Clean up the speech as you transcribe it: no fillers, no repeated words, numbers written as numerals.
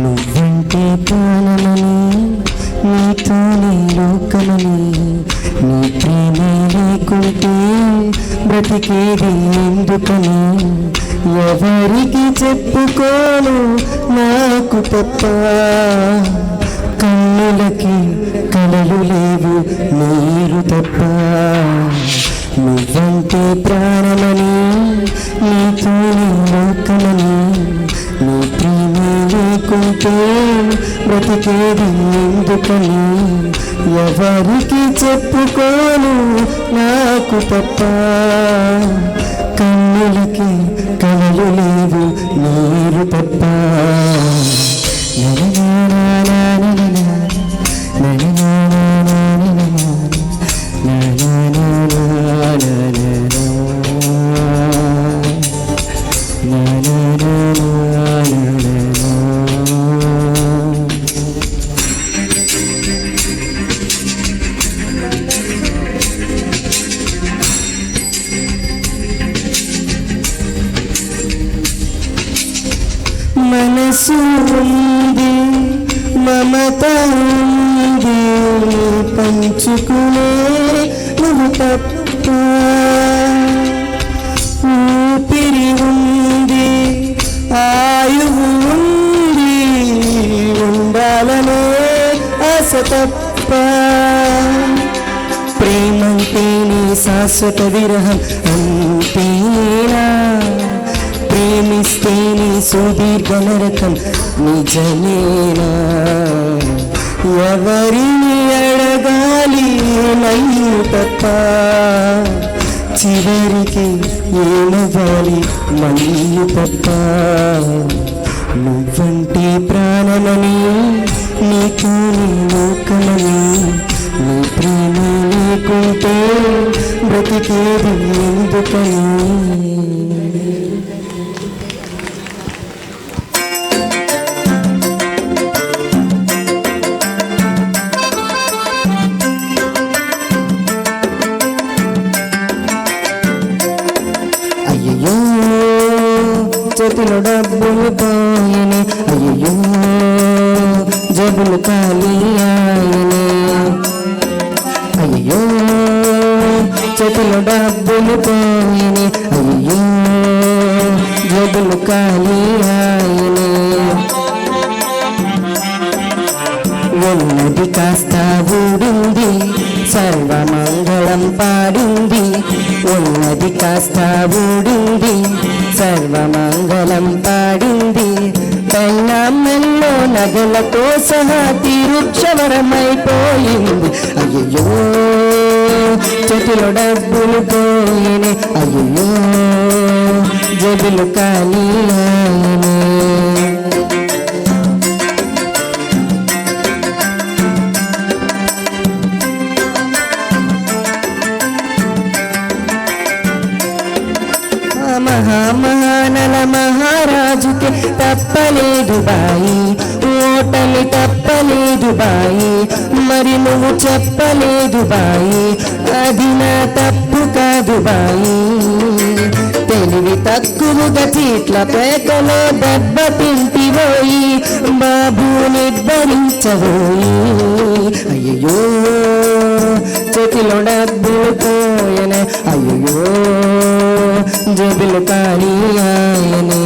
నువ్వంటే ప్రాణమని, నీతోనే లోకమని, నీ ప్రేమే లేకుంటే బ్రతికేది ఎందుకని, ఎవరికి చెప్పుకోను నాకు తప్ప, కన్నులకి కలలు లేవు నీరు తప్ప. నువ్వంటే ప్రాణమని, నీతోనే లోకమని, నీ ప్రేమే లేకుంటే బ్రతికేది ఎందుకని, ఎవరికి చెప్పుకోను నాకు తప్ప, కన్నులకి కలలు లేవు నీరు తప్ప. మనసు ఉంది, మమత ఉంది, పంచుకునే నువ్వు తప్ప, ఊపిరి ఉంది, ఆయువు ఉంది, ఉండాలనే ఆశ తప్ప. ప్రేమంటే నీ శాశ్వత విరహం అంతేనా, ప్రేమిస్తే నీ సుదీర్ఘ నరకం నిజమేనా, ఎవరిని అడగాలి నన్ను తప్ప, చివరికి ఏమవ్వాలి నన్ను తప్ప. నువ్వంటే ప్రాణమని, నీతోనే లోకమని, నీ ప్రేమ లేకుంటే బ్రతికేది ఎందుకని. అయ్యో చేతిలో డబ్బులు పోయనే, అయ్యో జబ్బులు ఖాళీ ఆయనే, అయ్యో చేతిలో డబ్బులు పోయనే, అయ్యో జబ్బులు ఖాళీ ఆయనే. ఉన్నది కాస్త ఊడింది, సర్వమంగళం పాడింది, ఉన్నది కాస్త ఊడింది, సర్వమంగళం పాడింది, పెళ్ళామెల్లో నగలతో సహా తీరుక్షవరమైపోయింది. అయ్యో చేతిలో డబ్బులు పోయినే, అయ్యో జబులు ఖాళీ ఆయనే. మహామహానల మహారాజుకి తప్పలేదు బాయి, ఓటమి తప్పలేదు బాయి, మరి నువ్వు చెప్పలేదు బాయి, అది నా తప్పు కాదు బాయి. తెలివి తక్కువగా చీట్ల పేకలో దెబ్బ తింటిపోయి బాబు నిర్భరించబోయి. అయ్యో చేతిలో డబ్బులు పోయనే, అయ్యో జబులు ఖాళీ ఆయనే.